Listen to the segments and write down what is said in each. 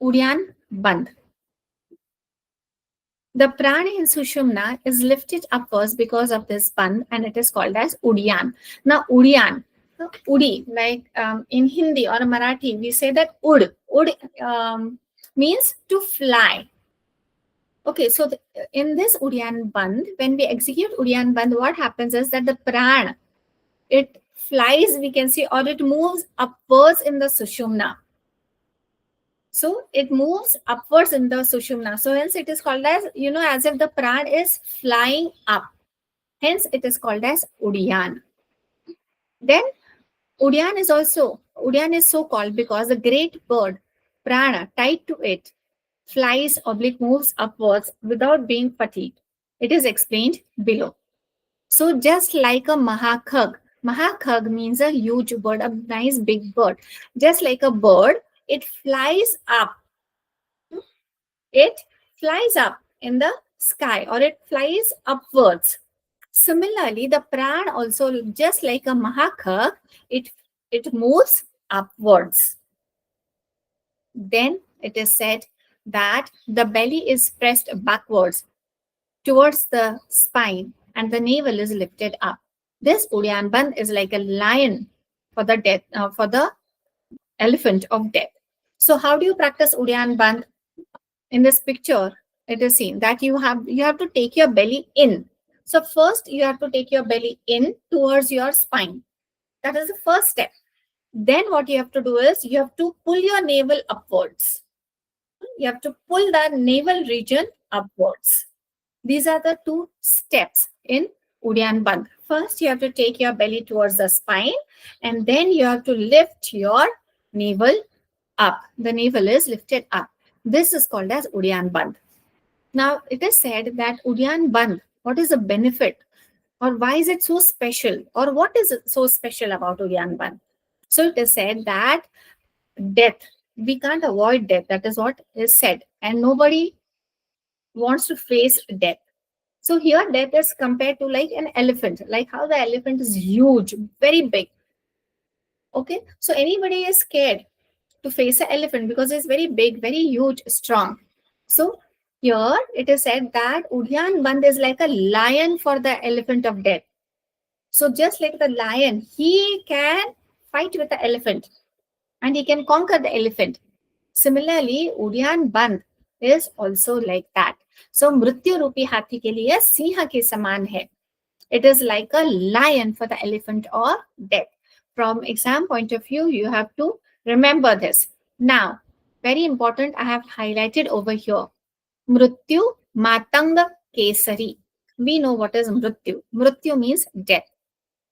Udyan Bandh. The prana in Sushumna is lifted upwards because of this bandh, and it is called as Udyan. Now, Udyan, Udi, like in Hindi or Marathi, we say that Ud. Ud means to fly. Okay, so in this Udyan Bandh, when we execute Udyan Bandh, what happens is that the pran, it flies, we can see, or it moves upwards in the Sushumna. So it moves upwards in the Sushumna. So hence it is called as, as if the pran is flying up. Hence it is called as Udyan. Then Udyan is so called because the great bird, prana, tied to it, flies oblique moves upwards without being fatigued. It is explained below. So just like a Mahakhag means a huge bird, a nice big bird. Just like a bird, it flies up. It flies up in the sky, or it flies upwards. Similarly, the pran also, just like a Mahakhag, it moves upwards. Then it is said that the belly is pressed backwards towards the spine and the navel is lifted up. This Udyan Bandh is like a lion for the elephant of death. So how do you practice Udyan Bandh? In this picture, it is seen that you have to take your belly in. So first you have to take your belly in towards your spine. That is the first step. Then what you have to do is you have to pull your navel upwards. You have to pull the navel region upwards. These are the two steps in Udyan Bandh. First, you have to take your belly towards the spine, and then you have to lift your navel up. The navel is lifted up. This is called as Udyan Bandh. Now, it is said that Udyan Bandh, what is the benefit? Or why is it so special? Or what is so special about Udyan Bandh? So it is said that death, we can't avoid death. That is what is said. And nobody wants to face death. So here death is compared to like an elephant, like how the elephant is huge, very big. Okay, so anybody is scared to face an elephant because it's very big, very huge, strong. So here it is said that Udyan Bandh is like a lion for the elephant of death. So just like the lion, he can fight with the elephant and he can conquer the elephant. Similarly, Udyan Bandh is also like that. So मृत्यु रूपी हाथी के लिए सिंह के समान है. It is like a lion for the elephant or death. From exam point of view, you have to remember this. Now, very important, I have highlighted over here. Mrityu Matang Kesari. We know what is Mrityu. Mrityu means death.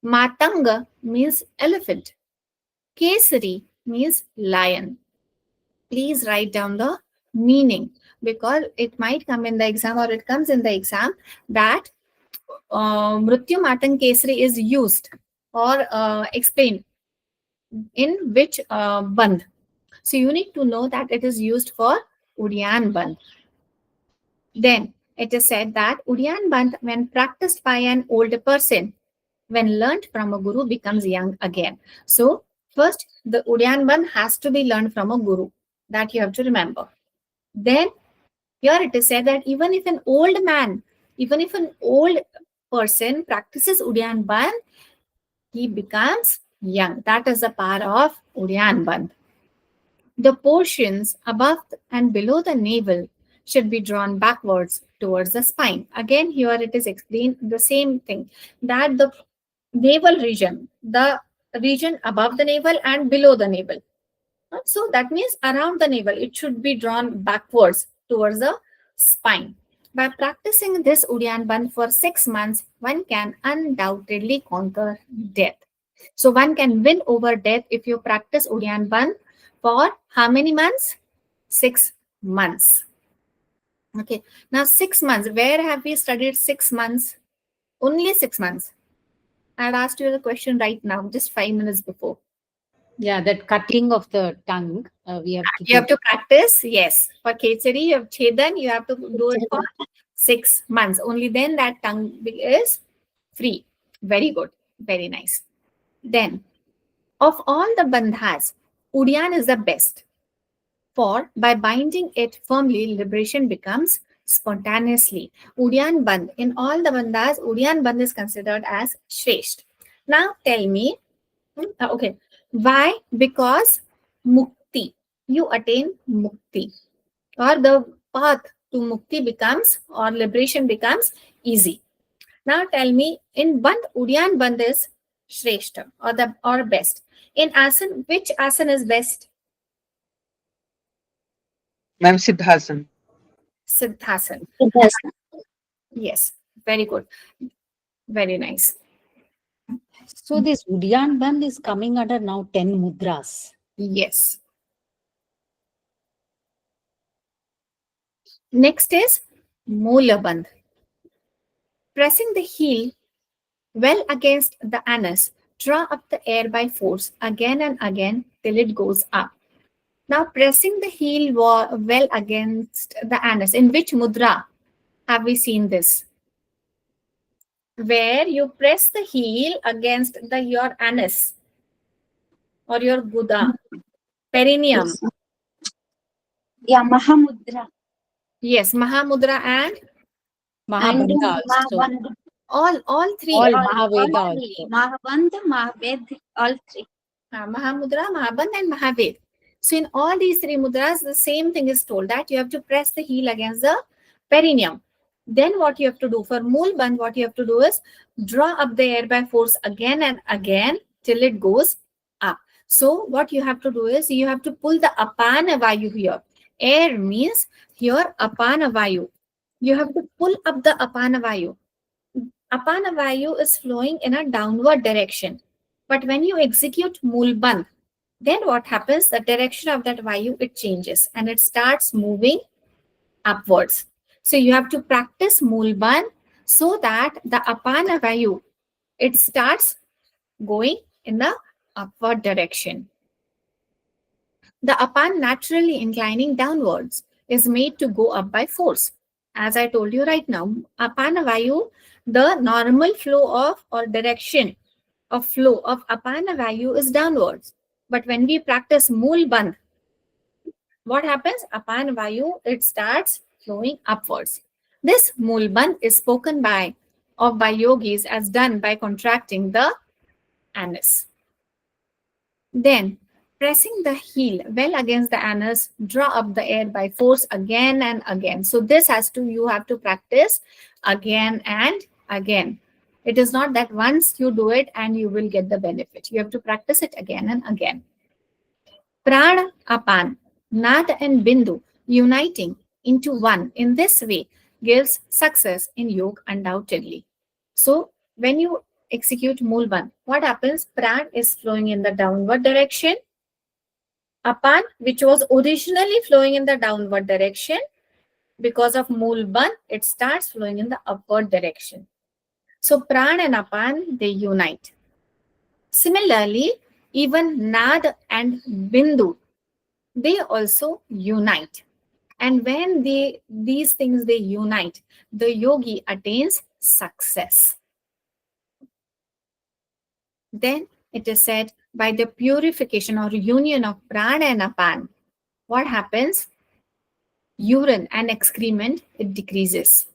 Matanga means elephant. Kesari means lion. Please write down the meaning because it might come in the exam or it comes in the exam that Mrityu Matang Kesari is used or explained in which bandh. So you need to know that it is used for Udyan Bandh. Then it is said that Udyan Bandh, when practiced by an older person, when learnt from a guru, becomes young again. So first, the Udyan Bandh has to be learned from a guru. That you have to remember. Then here it is said that even if an old person practices Udyan Bandh, he becomes young. That is the power of Udyan Bandh. The portions above and below the navel should be drawn backwards towards the spine. Again, here it is explained the same thing, that the navel region, the region above the navel and below the navel. So that means around the navel, it should be drawn backwards towards the spine. By practicing this Udyan Bandh for 6 months, one can undoubtedly conquer death. So one can win over death if you practice Udyan Bandh for how many months? 6 months. Okay. Now 6 months. Where have we studied 6 months? Only 6 months. I had asked you the question right now, just 5 minutes before. Yeah, that cutting of the tongue, you have to practice. Yes, for Kechari, you have Chedan, you have to do it for 6 months. Only then that tongue is free. Very good. Very nice. Then, of all the bandhas, Udyan is the best. For by binding it firmly, liberation becomes spontaneously. Udyan Bandh. In all the bandhas, Udyan Bandh is considered as Shresht. Now tell me, okay, why? Because Mukti. You attain Mukti, or the path to Mukti becomes, or liberation becomes easy. Now tell me, in Bandh, Udyan Bandh is Shreshta, or best. In Asan, which Asan is best? Ma'am, Siddhasan. Siddhasan. Yes. Yes, very good. Very nice. So this Udyan Bandh is coming under now 10 mudras. Yes. Next is Moola Bandh. Pressing the heel well against the anus, draw up the air by force again and again till it goes up. Now, pressing the heel well against the anus. In which mudra have we seen this? Where you press the heel against your anus or your guda, perineum. Yeah, Mahamudra. Yes, Mahamudra and Mahabandha also. Mahabandha. all three. All All Mahaveda three. also. Mahabandha, Mahaved, all three. Mahamudra, Mahabandh, and Mahaved. So in all these three mudras, the same thing is told, that you have to press the heel against the perineum. Then what you have to do for Mool Bandh, what you have to do is draw up the air by force again and again till it goes up. So what you have to do is you have to pull the apana vayu here. Air means here apana vayu. You have to pull up the apana vayu. Apana vayu is flowing in a downward direction. But when you execute Mool Bandh, then what happens? The direction of that vayu, it changes and it starts moving upwards. So you have to practice Mool Bandh so that the apana vayu, it starts going in the upward direction. The apan naturally inclining downwards is made to go up by force. As I told you right now, apana vayu, the normal flow of or direction of flow of apana vayu is downwards. But when we practice Mool Bandh, what happens? Apana vayu, it starts flowing upwards. This Mool Bandh is spoken by yogis as done by contracting the anus. Then, pressing the heel well against the anus, draw up the air by force again and again. So this you have to practice again and again. It is not that once you do it and you will get the benefit. You have to practice it again and again. Prana, apan, nad and bindu uniting into one in this way gives success in yoga undoubtedly. So when you execute Mool Bandh, what happens? Pran is flowing in the downward direction. Apan, which was originally flowing in the downward direction, because of Mool Bandh, it starts flowing in the upward direction. So Pran and Apan, they unite. Similarly, even Nad and Bindu, they also unite. And when these things they unite, the yogi attains success. Then it is said, by the purification or union of prana and apan, what happens? Urine and excrement, it decreases.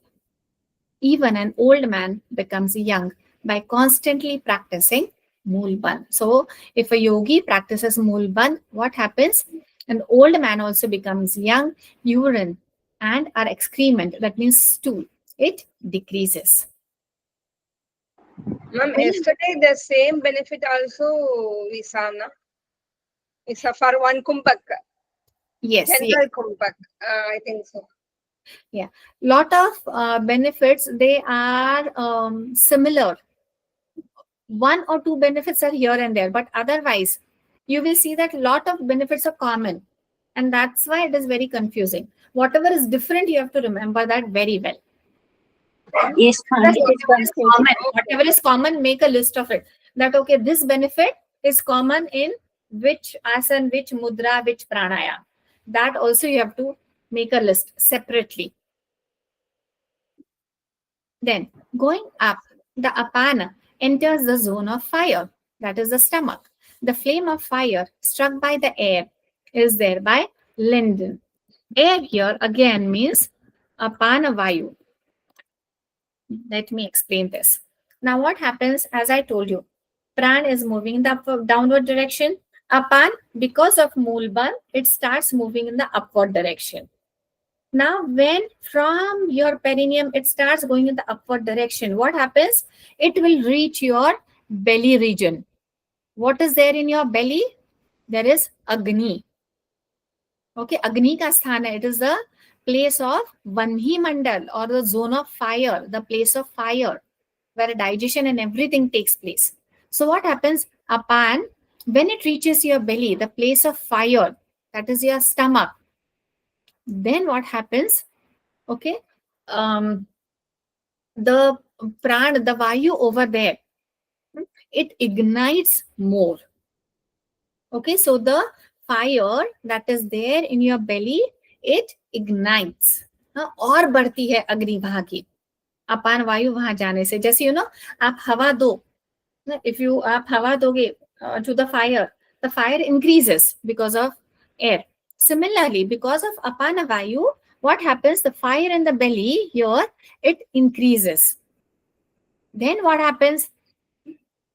Even an old man becomes young by constantly practicing Mool Bandh. So if a yogi practices Mool Bandh, what happens? An old man also becomes young. Urine and our excrement, that means stool, it decreases. Ma'am, yesterday the same benefit also we saw, na? It's for one kumpak, Yes, general kumpak. I think so. Yeah, lot of benefits, they are similar. One or two benefits are here and there, but otherwise you will see that lot of benefits are common, and that's why it is very confusing. Whatever is different, you have to remember that very well. Yes, ma'am. Whatever is common, make a list of it. That okay, this benefit is common in which asana, which mudra, which pranaya. That also you have to make a list separately. Then going up, the apana enters the zone of fire, that is the stomach. The flame of fire struck by the air is thereby linden. Air here again means apana vayu. Let me explain this. Now, what happens, as I told you, pran is moving in the downward direction. Apan, because of Moolban, it starts moving in the upward direction. Now, when from your perineum it starts going in the upward direction, what happens? It will reach your belly region. What is there in your belly? There is Agni. Okay, Agni ka sthan hai. It is the place of Vanhi Mandal or the zone of fire, the place of fire where digestion and everything takes place. So what happens? Apan, when it reaches your belly, the place of fire, that is your stomach, then what happens? Okay, the pran, the vayu over there, it ignites more. Okay, so the fire that is there in your belly, it ignites. और बढ़ती है अग्नि वहां की, अपान वायु वहां जाने से. जैसे आप हवा दो, if you आप हवा दोगे to the fire increases because of air. Similarly, because of apana vayu, what happens? The fire in the belly here, it increases. Then what happens?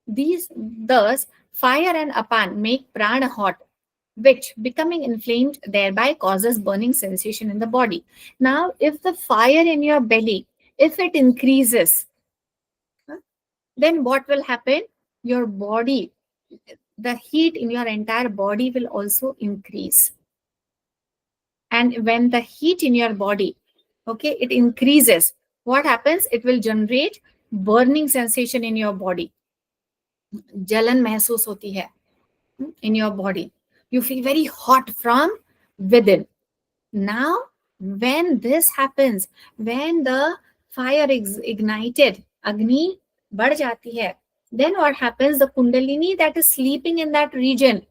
Thus fire and apan make prana hot, which becoming inflamed thereby causes burning sensation in the body. Now, if the fire in your belly, if it increases, then what will happen? Your body, the heat in your entire body will also increase. And when the heat in your body, okay, it increases, what happens? It will generate burning sensation in your body. Jalan महसूस होती है in your body. You feel very hot from within. Now, when this happens, when the fire is ignited, Agni बढ़ जाती है, then what happens? The Kundalini that is sleeping in that region,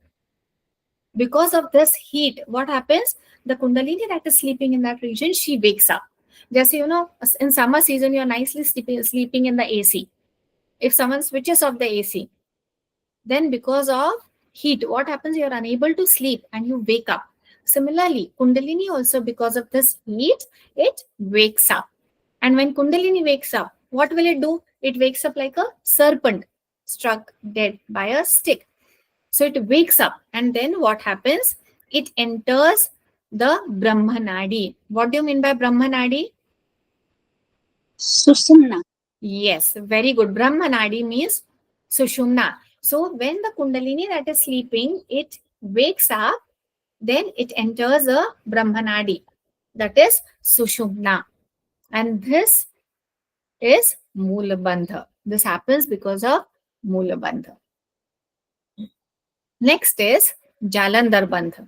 because of this heat, what happens? The Kundalini that is sleeping in that region, she wakes up. Just in summer season, you're nicely sleeping in the AC. If someone switches off the AC, then because of heat, what happens? You're unable to sleep and you wake up. Similarly, Kundalini also, because of this heat, it wakes up. And when Kundalini wakes up, what will it do? It wakes up like a serpent struck dead by a stick. So it wakes up, and then what happens? It enters the Brahmanadi. What do you mean by Brahmanadi? Susumna. Yes, very good. Brahmanadi means Sushumna. So when the Kundalini that is sleeping, it wakes up, then it enters a Brahmanadi, that is Sushumna. And this is Moolabandha. This happens because of Moolabandha. Next is Jalandhar Bandha.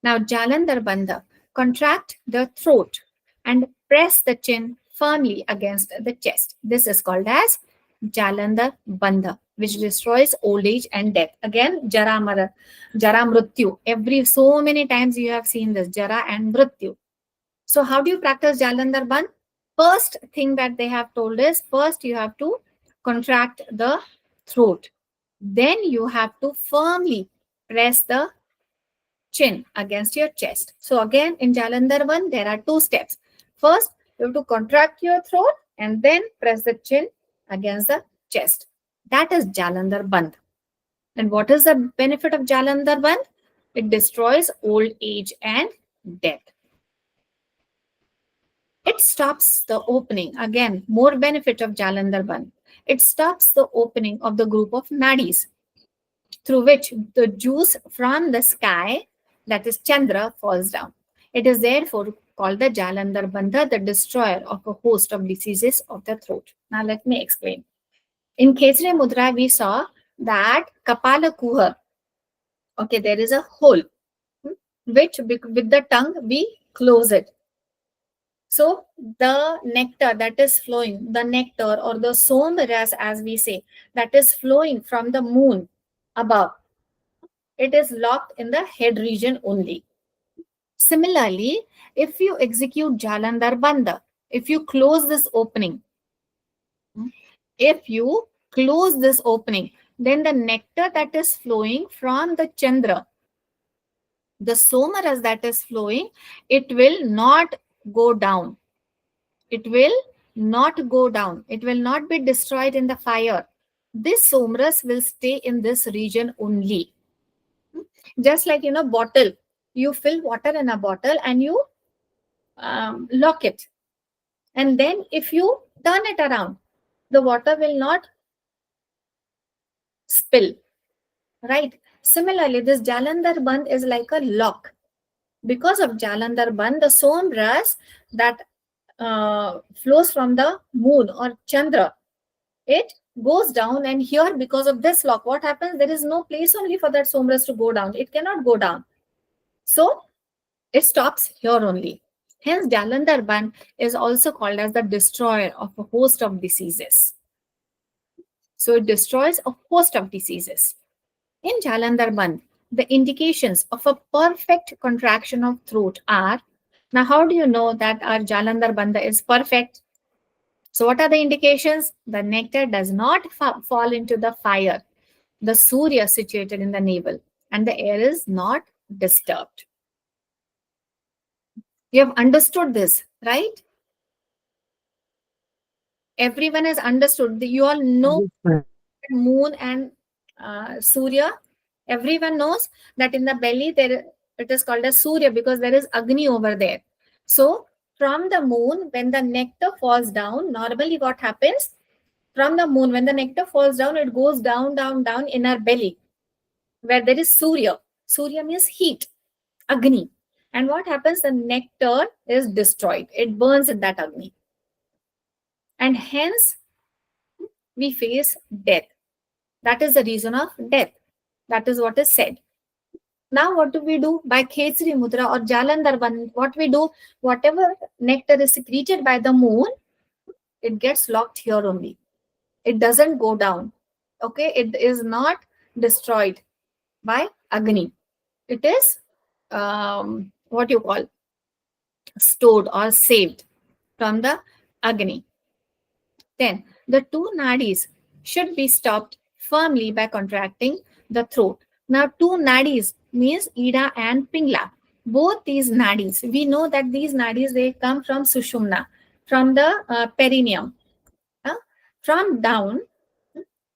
Now, Jalandhar Bandha, contract the throat and press the chin firmly against the chest. This is called as Jalandhar Bandha, which destroys old age and death. Again, Jara Mrityu. So many times you have seen this, Jara and Mrityu. So how do you practice Jalandhar Bandh? First thing that they have told is, first you have to contract the throat. Then you have to firmly press the chin against your chest. So again, in Jalandhar Bandh, there are two steps. First, you have to contract your throat and then press the chin against the chest. That is Jalandhar Bandh. And what is the benefit of Jalandhar Bandh? It destroys old age and death. It stops the opening. Again, more benefit of Jalandhar Bandh. It stops the opening of the group of nadis through which the juice from the sky, that is Chandra, falls down. It is therefore called the Jalandhar Bandha, the destroyer of a host of diseases of the throat. Now let me explain. In Khechre Mudra, we saw that Kapala Kuha, okay, there is a hole, which with the tongue we close it. So the nectar that is flowing, the nectar or the somras as we say, that is flowing from the moon above, it is locked in the head region only. Similarly, if you execute Jalandhar Bandha, if you close this opening, then the nectar that is flowing from the Chandra, the somaras that is flowing, it will not go down. It will not go down. It will not be destroyed in the fire. This somaras will stay in this region only. Just like, bottle. You fill water in a bottle and you lock it. And then if you turn it around, the water will not spill, right? Similarly, this Jalandhar Bandh is like a lock. Because of Jalandhar Bandh, the somaras that flows from the moon or Chandra, it goes down, and here because of this lock, what happens? There is no place only for that somaras to go down. It cannot go down. So it stops here only. Hence, Jalandhar Bandh is also called as the destroyer of a host of diseases. So it destroys a host of diseases. In Jalandhar Bandh, the indications of a perfect contraction of throat are, now how do you know that our Jalandhar Bandha is perfect? So what are the indications? The nectar does not fall into the fire, the Surya situated in the navel, and the air is not disturbed. You have understood this, right? Everyone has understood. You all know moon and Surya. Everyone knows that in the belly it is called as Surya because there is Agni over there. So from the moon, when the nectar falls down, normally what happens? From the moon, when the nectar falls down, it goes down, down, down in our belly, where there is Surya. Surya means heat, Agni. And what happens? The nectar is destroyed. It burns in that Agni. And hence, we face death. That is the reason of death. That is what is said. Now, what do we do? By Khetsri Mudra or Jalandhar Bandh, what we do, whatever nectar is secreted by the moon, it gets locked here only. It doesn't go down. Okay, it is not destroyed by Agni. It is what you call stored or saved from the Agni. Then the two nadis should be stopped firmly by contracting the throat. Now, two nadis means Ida and Pingla. Both these nadis, we know that these nadis, they come from Sushumna, from the perineum. From down,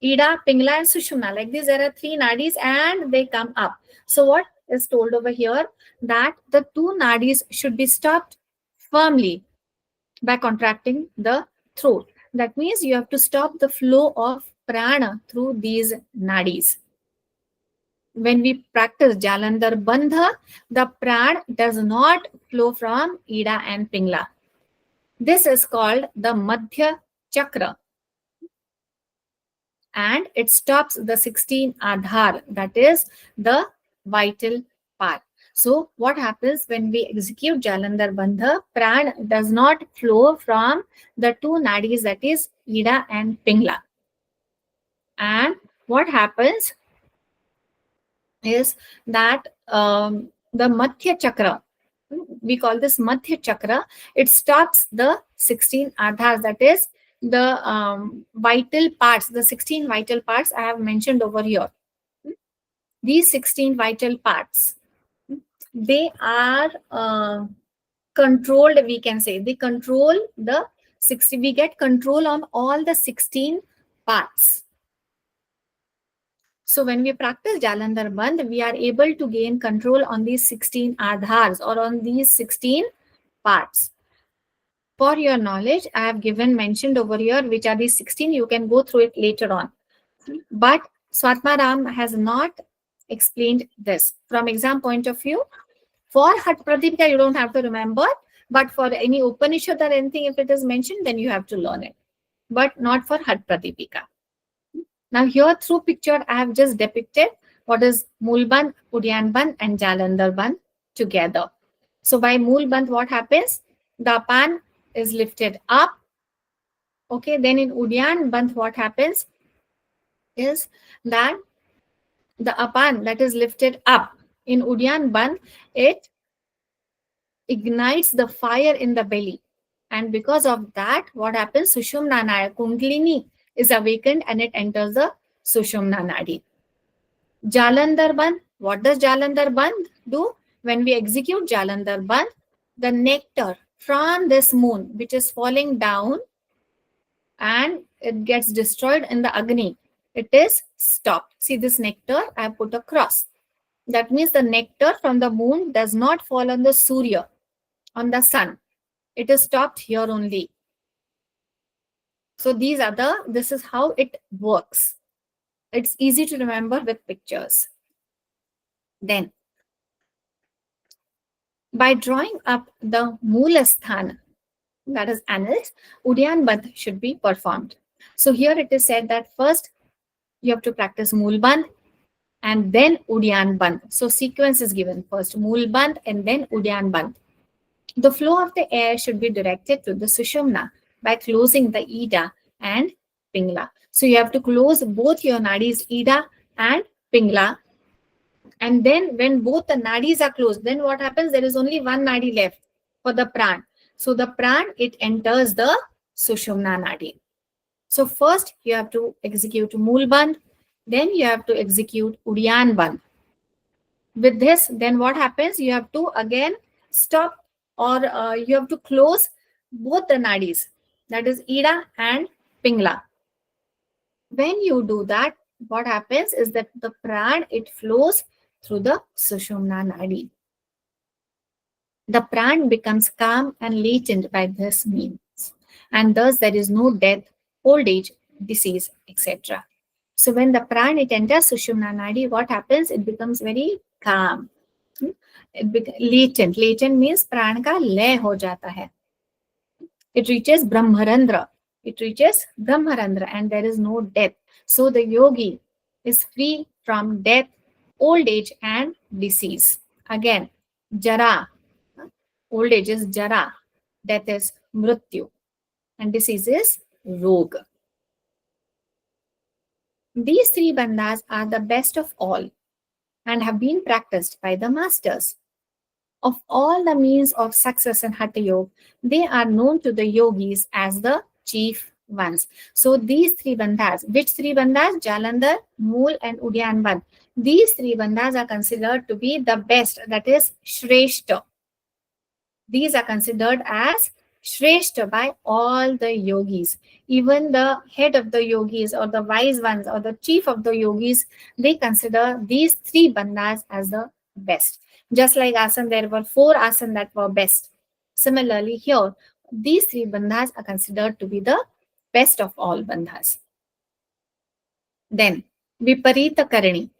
Ida, Pingla and Sushumna. Like this, there are three nadis and they come up. So what is told over here? That the two nadis should be stopped firmly by contracting the throat. That means you have to stop the flow of prana through these nadis. When we practice Jalandhar Bandha, the prana does not flow from Ida and Pingla. This is called the Madhya Chakra. And it stops the 16 Adhar, that is the vital part. So what happens when we execute Jalandhar Bandha? Prana does not flow from the two nadis, that is Ida and Pingla. And what happens is that the Madhya Chakra, we call this Madhya Chakra, it stops the 16 Adhars, that is the vital parts, the 16 vital parts I have mentioned over here. These 16 vital parts, they are controlled, we can say. They control the 60. We get control on all the 16 parts. So when we practice Jalandhar Bandh, we are able to gain control on these 16 Adhars or on these 16 parts. For your knowledge, I have mentioned over here which are these 16. You can go through it later on. But Swatmaram has not explained this. From exam point of view, for Hat Pradipika, you don't have to remember. But for any Upanishad or anything, if it is mentioned, then you have to learn it. But not for Hat Pradipika. Now here through picture, I have just depicted what is Mool Bandh, Udyan Bandh and Jalandhar Bandh together. So by Mool Bandh, what happens? The apan is lifted up. Okay, then in Udyan Bandh, what happens is that the apan that is lifted up in Udyan Bandh, it ignites the fire in the belly. And because of that, what happens? Sushumna Nadi, Kundalini is awakened and it enters the Sushumna Nadi. Jalandhar Bandh, what does Jalandhar Bandh do? When we execute Jalandhar Bandh, the nectar from this moon, which is falling down and it gets destroyed in the Agni, it is stopped. See this nectar, I have put a cross. That means the nectar from the moon does not fall on the Surya, on the sun. It is stopped here only. So this is how it works. It's easy to remember with pictures. Then, by drawing up the Moolasthana, that is annals, Udyan Bandh should be performed. So here it is said that first you have to practice Mool Bandh and then Udyan Bandh. So sequence is given, first Mool Bandh and then Udyan Bandh. The flow of the air should be directed to the Sushumna by closing the Ida and Pingla. So you have to close both your nadis, Ida and Pingla. And then when both the nadis are closed, then what happens? There is only one nadi left for the pran. So the pran, it enters the Sushumna nadi. So first you have to execute Mool Bandh, then you have to execute Udyan Bandh. With this, then what happens? You have to again stop or you have to close both the nadis, that is Ida and Pingla. When you do that, what happens is that the pran, it flows through the Sushumna nadi. The pran becomes calm and latent by this means, and thus there is no death, old age, disease, etc. So when the pran, it enters Sushumna nadi, what happens? It becomes very calm. Latent. Latent means pran ka lay ho jata hai. It reaches Brahmarandra. It reaches Brahmarandra and there is no death. So the yogi is free from death, old age and disease. Again, Jara. Old age is Jara. Death is Mrityu. And disease is Rog. These three bandhas are the best of all and have been practiced by the masters. Of all the means of success in Hatha Yoga, they are known to the yogis as the chief ones. So these three bandhas, which three bandhas? Jalandhar, Mool and Udyan Bandh. These three bandhas are considered to be the best, that is Shreshta. These are considered as Shreshta by all the yogis. Even the head of the yogis or the wise ones or the chief of the yogis, they consider these three bandhas as the best. Just like asana, there were 4 asana that were best. Similarly, here, these 3 bandhas are considered to be the best of all bandhas. Then, vipareet karni.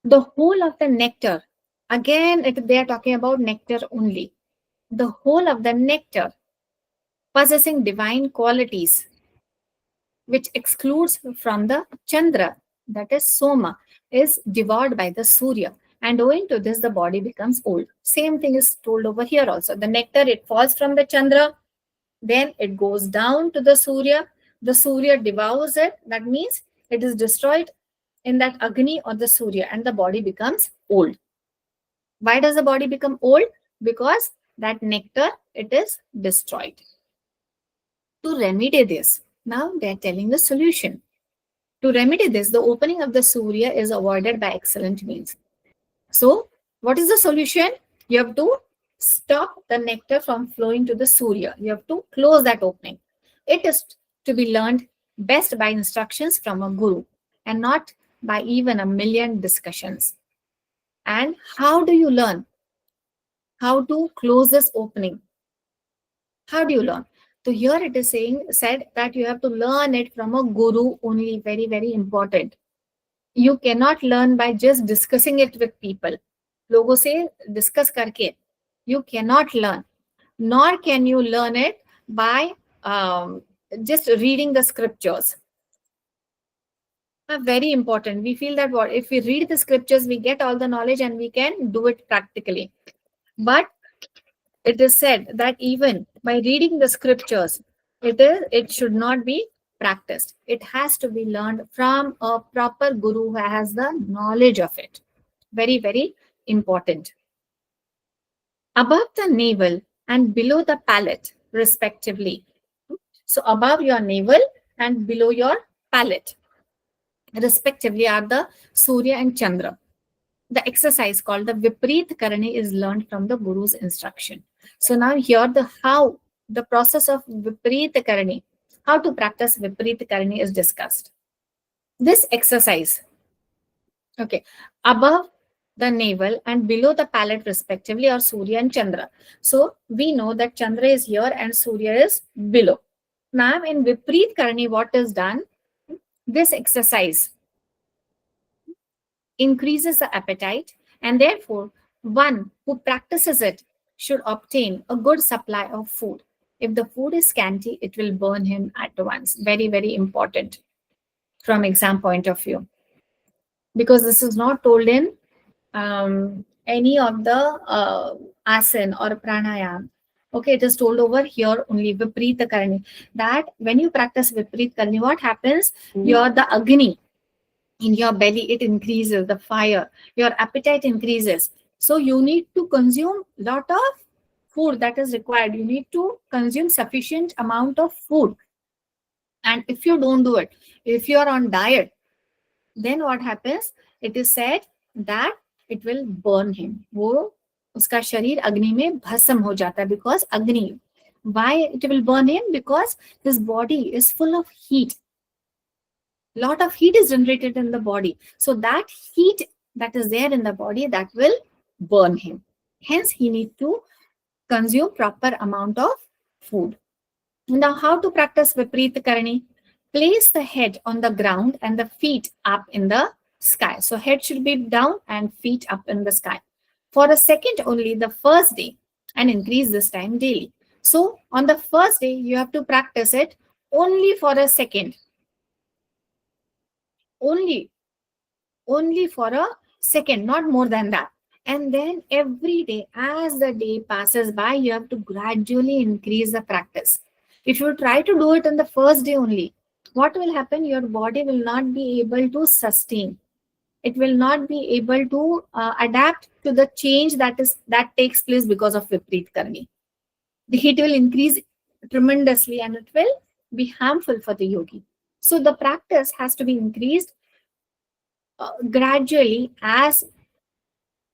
The whole of the nectar, again, they are talking about nectar only. The whole of the nectar possessing divine qualities, which excludes from the Chandra, that is Soma, is devoured by the Surya. And owing to this, the body becomes old. Same thing is told over here also. The nectar, it falls from the Chandra, then it goes down to the Surya. The Surya devours it. That means it is destroyed in that Agni or the Surya and the body becomes old. Why does the body become old? Because that nectar, it is destroyed. To remedy this, now they are telling the solution. To remedy this, the opening of the Surya is avoided by excellent means. So, what is the solution? You have to stop the nectar from flowing to the Surya. You have to close that opening. It is to be learned best by instructions from a guru and not by even a million discussions. And how do you learn? How to close this opening? How do you learn? So here it is said that you have to learn it from a guru only. Very, very important. You cannot learn by just discussing it with people. Logo se discuss karke. You cannot learn. Nor can you learn it by just reading the scriptures. Very important. We feel that what if we read the scriptures, we get all the knowledge and we can do it practically. But it is said that even by reading the scriptures, it should not be practiced. It has to be learned from a proper guru who has the knowledge of it. Very, very important. Above the navel and below the palate, respectively. So above your navel and below your palate, respectively, are the Surya and Chandra. the exercise called the vipareet karni is learned from the guru's instruction. So now here the process of vipareet karni, how to practice vipareet karni is discussed. This exercise, okay, above the navel and below the palate respectively are Surya and Chandra. So we know that Chandra is here and Surya is below. Now in vipareet karni, what is done? This exercise increases the appetite, and therefore one who practices it should obtain a good supply of food. If the food is scanty, it will burn him at once. Very, very important from exam point of view, because this is not told in any of the asan or pranayam. Okay, it is told over here only, viparita karni. That when you practice viparita karni, what happens? The agni in your belly, it increases, the fire, your appetite increases. So you need to consume lot of food that is required. You need to consume sufficient amount of food. And if you don't do it, if you are on diet, then what happens? It is said that it will burn him. वो उसका शरीर अग्नि में भस्म हो जाता है, because agni. Why it will burn him? Because his body is full of heat. Lot of heat is generated in the body. So that heat that is there in the body, that will burn him. Hence, he need to consume proper amount of food. Now, how to practice viparita karani? Place the head on the ground and the feet up in the sky. So head should be down and feet up in the sky. For a second only the first day, and increase this time daily. So on the first day, you have to practice it only for a second. Only for a second, not more than that. And then every day, as the day passes by, you have to gradually increase the practice. If you try to do it on the first day only, what will happen? Your body will not be able to sustain. It will not be able to adapt to the change that takes place because of vipareet karni. The heat will increase tremendously and it will be harmful for the yogi. So the practice has to be increased gradually as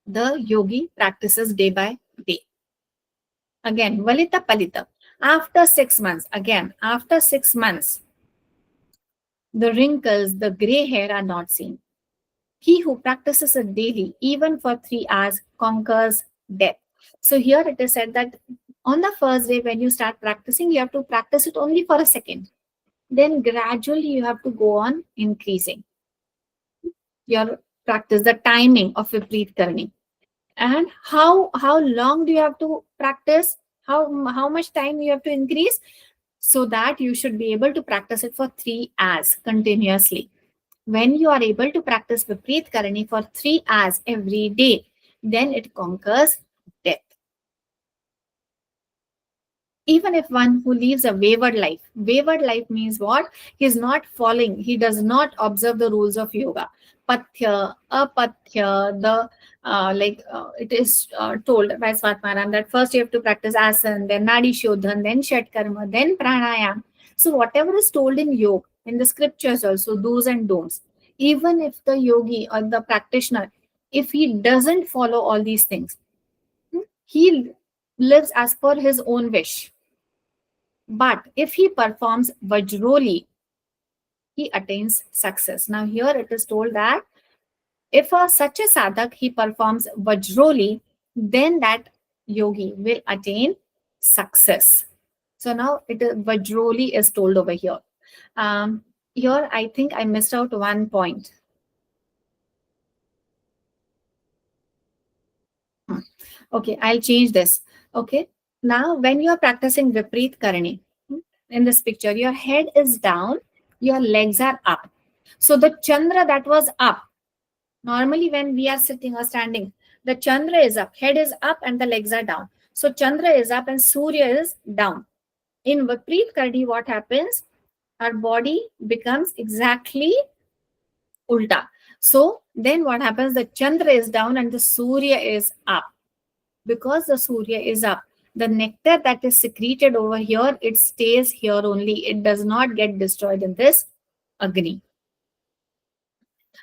the yogi practices day by day. Again, valita palita. After 6 months, the wrinkles, the gray hair are not seen. He who practices it daily, even for 3 hours, conquers death. So here it is said that on the first day when you start practicing, you have to practice it only for a second. Then gradually you have to go on increasing your practice, the timing of vipareet karni. And how long do you have to practice? How much time you have to increase? So that you should be able to practice it for 3 hours continuously. When you are able to practice vipareet karani for 3 hours every day, then it conquers death. Even if one who lives a wayward life means what? He is not following, he does not observe the rules of yoga. Pathya, apathya, it is told by Swatmaram that first you have to practice asan, then nadi shodhan, then shat karma, then pranayam. So whatever is told in yoga, in the scriptures also, do's and don'ts, even if the yogi or the practitioner, if he doesn't follow all these things, he lives as per his own wish. But if he performs vajroli, he attains success. Now here it is told that if such a sadhak, he performs vajroli, then that yogi will attain success. So now vajroli is told over here. Here I think I missed out one point. Okay, I'll change this. Okay, now when you are practicing vipareet karani, in this picture, your head is down, your legs are up. So the chandra that was up, normally when we are sitting or standing, the chandra is up, head is up and the legs are down. So chandra is up and surya is down. In vipareet karani, what happens? Our body becomes exactly ulta. So then what happens? The chandra is down and the surya is up. Because the surya is up, the nectar that is secreted over here, it stays here only. It does not get destroyed in this agni.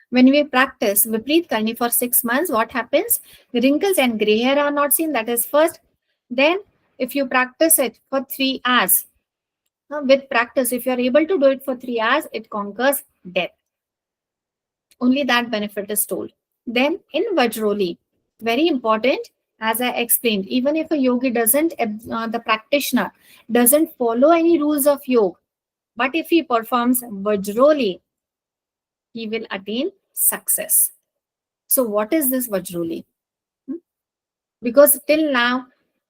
When we practice vipareet karni for 6 months, what happens? Wrinkles and gray hair are not seen. That is first. Then, if you practice it for 3 hours, with practice, if you are able to do it for 3 hours, it conquers death. Only that benefit is told. Then, in Vajroli, very important, as I explained, even if a yogi doesn't, the practitioner doesn't follow any rules of yoga, but if he performs Vajroli, he will attain success. So, what is this Vajroli? Because till now,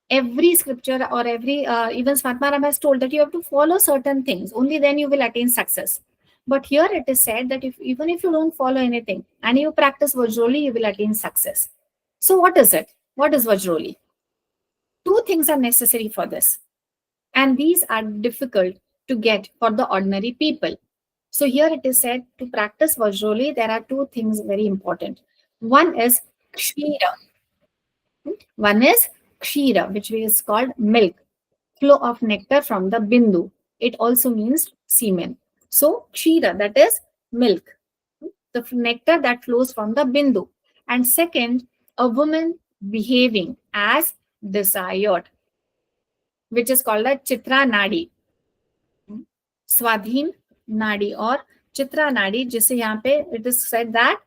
every scripture or every, even Svatmaram has told that you have to follow certain things, only then you will attain success. But here it is said that even if you don't follow anything and you practice Vajroli, you will attain success. So, what is it? What is Vajroli? 2 things are necessary for this. And these are difficult to get for the ordinary people. So here it is said to practice Vajroli, there are 2 things very important. One is Kshira. One is Kshira, which is called milk, flow of nectar from the Bindu. It also means semen. So Kshira, that is milk, the nectar that flows from the Bindu. And second, a woman behaving as desired, which is called a Chitra Nadi. Swadhin Nadi or Chitra Nadi, जिसे यहाँ पे it is said that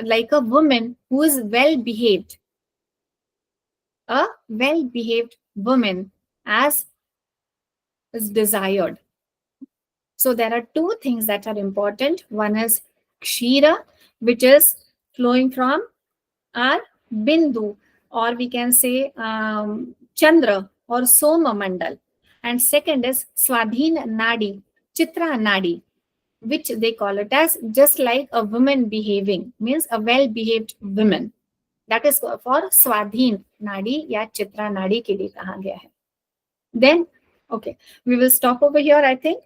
like a woman who is well behaved, a well behaved woman as is desired. So there are 2 things that are important. One is Kshira, which is flowing from our Bindu, or we can say Chandra or Soma Mandal. And second is Swadhin Nadi, Chitra Nadi, which they call it as just like a woman behaving, means a well-behaved woman. That is for Swadhin Nadi या Chitra Nadi के लिए कहा गया है. Then, okay, we will stop over here, I think.